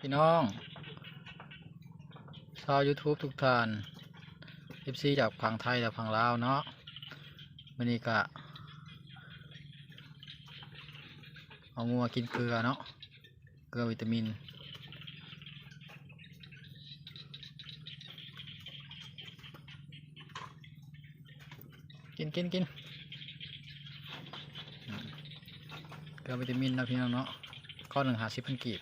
พี่น้องชาว YouTube ทุกท่าน FC จากฝั่งไทยและฝั่งลาวเนาะวันนี้ก็เอางัวกินเกลือเนาะเกลือวิตามินกินเกลือวิตามินนะพี่น้องเนาะข้อ150 พันกีบ